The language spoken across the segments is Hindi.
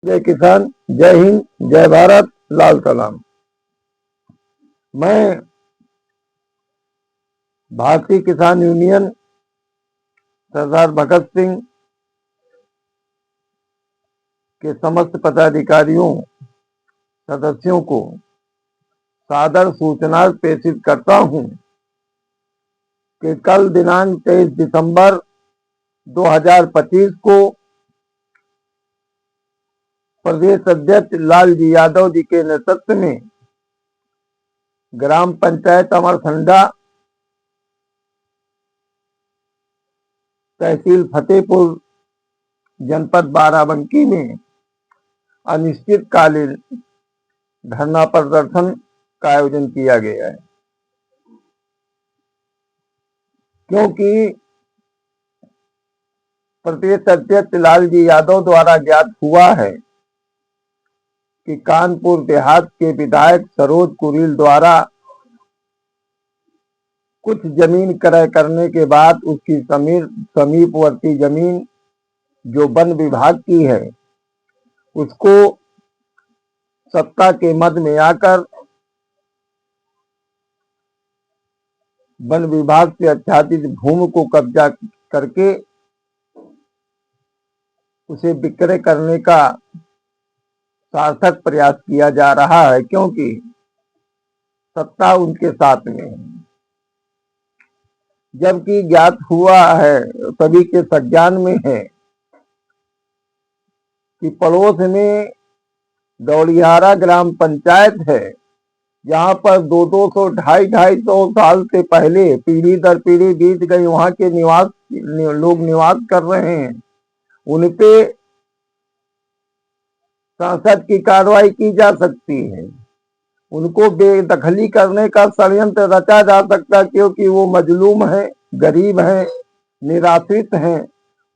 जय किसान, जय हिंद, जय भारत, लाल सलाम। मैं भारतीय किसान यूनियन सरदार भगत सिंह के समस्त पदाधिकारियों सदस्यों को सादर सूचना प्रेषित करता हूं कि कल दिनांक 23 दिसंबर 2025 को प्रदेश अध्यक्ष लालजी यादव जी के नेतृत्व में ग्राम पंचायत अमरसंडा, तहसील फतेहपुर, जनपद बाराबंकी में अनिश्चितकालीन धरना प्रदर्शन का आयोजन किया गया है, क्योंकि प्रदेश अध्यक्ष लालजी यादव द्वारा ज्ञात हुआ है कि कानपुर देहात के विधायक सरोज कुरील द्वारा कुछ जमीन क्रय करने के बाद उसकी समीपवर्ती जमीन जो वन विभाग की है उसको सत्ता के मद में आकर वन विभाग से आच्छादित भूमि को कब्जा करके उसे विक्रय करने का सार्थक प्रयास किया जा रहा है, क्योंकि सत्ता उनके साथ में है। जबकि ज्ञात हुआ है, सभी के संज्ञान में है कि पड़ोस में दौड़ियारा ग्राम पंचायत है, जहां पर 200 250 साल से पहले पीढ़ी दर पीढ़ी बीत गई, वहां के लोग निवास कर रहे हैं। उनपे संसद की कार्रवाई की जा सकती है, उनको बेदखली करने का षड्यंत्र रचा जा सकता है, क्योंकि वो मजलूम है, गरीब है, निराश्रित हैं,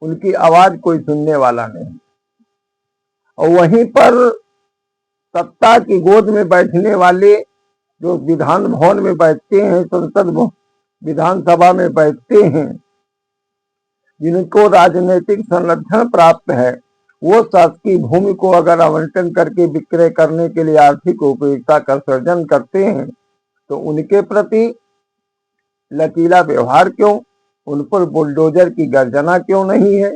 उनकी आवाज कोई सुनने वाला नहीं। और वहीं पर सत्ता की गोद में बैठने वाले जो विधान भवन में बैठते हैं, संसद विधानसभा में बैठते हैं, जिनको राजनीतिक संरक्षण प्राप्त है, वो शासकीय भूमि को अगर आवंटन करके विक्रय करने के लिए आर्थिक उपयोगिता का सृजन करते हैं तो उनके प्रति लचीला व्यवहार क्यों, उन पर बुलडोजर की गर्जना क्यों नहीं है,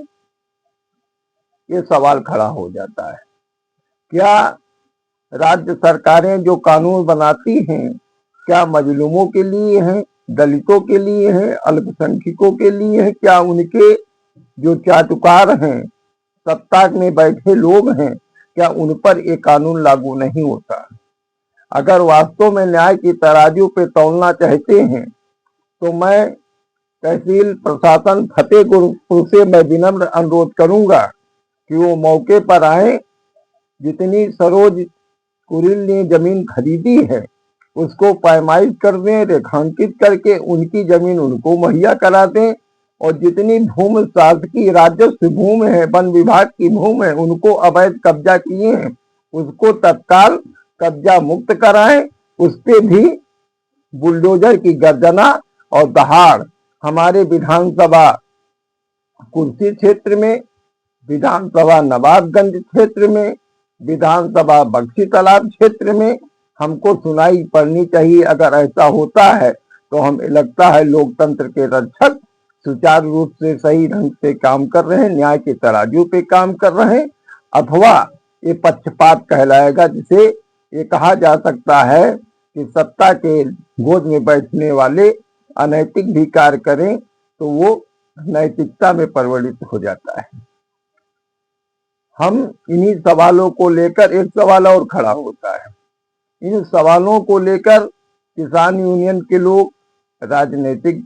ये सवाल खड़ा हो जाता है। क्या राज्य सरकारें जो कानून बनाती हैं क्या मजलूमों के लिए हैं, दलितों के लिए हैं, अल्पसंख्यकों के लिए हैं? क्या उनके जो चाटुकार हैं, सत्ता में बैठे लोग हैं, क्या उन पर एक कानून लागू नहीं होता? अगर वास्तव में न्याय की तराजू पे तौलना चाहते हैं तो मैं तहसील प्रशासन फतेहपुर से मैं विनम्र अनुरोध करूंगा कि वो मौके पर आए, जितनी सरोज कुरील ने जमीन खरीदी है उसको पैमाइश कर दें, रेखांकित करके उनकी जमीन उनको मुहैया करा दें, और जितनी भूमि शासकीय राजस्व भूमि है, वन विभाग की भूमि है, उनको अवैध कब्जा किए हैं उसको तत्काल कब्जा मुक्त कराएं। उस पे भी बुलडोजर की गर्जना और दहाड़ हमारे विधानसभा कुर्सी क्षेत्र में, विधानसभा नवाबगंज क्षेत्र में, विधानसभा बक्सी तालाब क्षेत्र में हमको सुनाई पड़नी चाहिए। अगर ऐसा होता है तो हमें लगता है लोकतंत्र के रक्षक सुचारू रूप से सही ढंग से काम कर रहे हैं, न्याय के तराजू पे काम कर रहे हैं, अथवा ये पक्षपात कहलाएगा, जिसे ये कहा जा सकता है कि सत्ता के गोद में बैठने वाले अनैतिक भी कार्य करें तो वो नैतिकता में परिवर्तित हो जाता है। हम इन्हीं सवालों को लेकर, एक सवाल और खड़ा होता है, इन सवालों को लेकर किसान यूनियन के लोग, राजनीतिक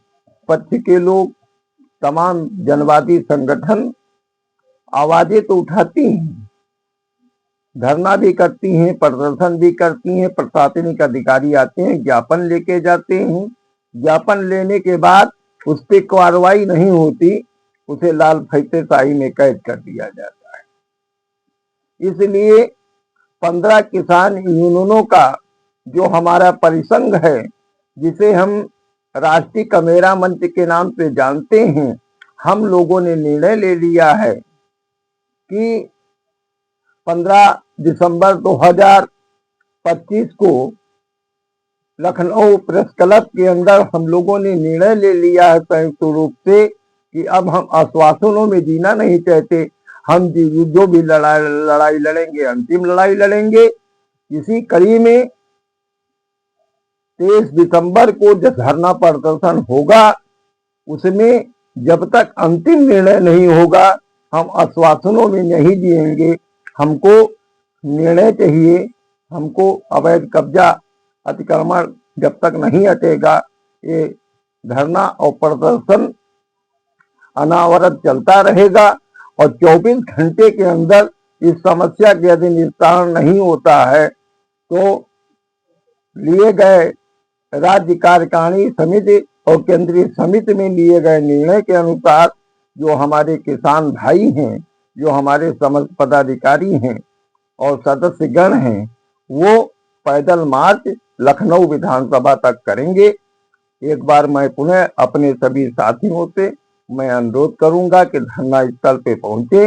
पक्ष के लोग, तमाम जनवादी संगठन आवाजें तो उठाती हैं, धरना भी करती हैं, प्रदर्शन भी करती हैं, प्रशासनिक अधिकारी आते हैं, ज्ञापन लेके जाते हैं, ज्ञापन लेने के बाद उस पर कार्रवाई नहीं होती, उसे लाल फैते शाही में कैद कर दिया जाता है। इसलिए 15 किसान यूनियनों का जो हमारा परिसंघ है, जिसे हम राष्ट्रीय कमेरा मंच के नाम से जानते हैं, हम लोगों ने निर्णय ले लिया है कि 15 दिसंबर 2025 को लखनऊ प्रेस क्लब के अंदर हम लोगों ने निर्णय ले लिया है संयुक्त रूप से कि अब हम आश्वासनों में जीना नहीं चाहते। हम जो भी लड़ाई लड़ेंगे, अंतिम लड़ाई लड़ेंगे। इसी कड़ी में 23 दिसंबर को जो धरना प्रदर्शन होगा, उसमें जब तक अंतिम निर्णय नहीं होगा हम आश्वासनों में नहीं जिएंगे। हमको निर्णय चाहिए। हमको अवैध कब्जा अतिक्रमण जब तक नहीं हटेगा, ये धरना और प्रदर्शन अनावरत चलता रहेगा। और 24 घंटे के अंदर इस समस्या के यदि निस्तारण नहीं होता है तो लिए गए राज्य कार्यकारिणी समिति और केंद्रीय समिति में लिए गए निर्णय के अनुसार जो हमारे किसान भाई हैं, जो हमारे समस्त पदाधिकारी हैं और सदस्यगण हैं, वो पैदल मार्च लखनऊ विधानसभा तक करेंगे। एक बार मैं पुनः अपने सभी साथियों से मैं अनुरोध करूंगा कि धरना स्थल पे पहुंचे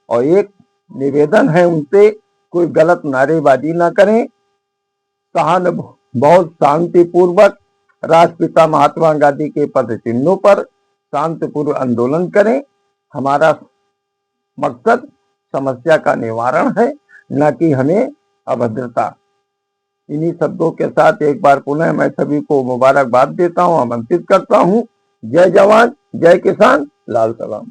और एक निवेदन है उनसे, कोई गलत नारेबाजी ना करें। बहुत शांतिपूर्वक राष्ट्रपिता महात्मा गांधी के पद चिन्हों पर शांतिपूर्वक आंदोलन करें। हमारा मकसद समस्या का निवारण है, न कि हमें अभद्रता। इन्हीं शब्दों के साथ एक बार पुनः मैं सभी को मुबारकबाद देता हूं, आमंत्रित करता हूं। जय जवान, जय किसान, लाल सलाम।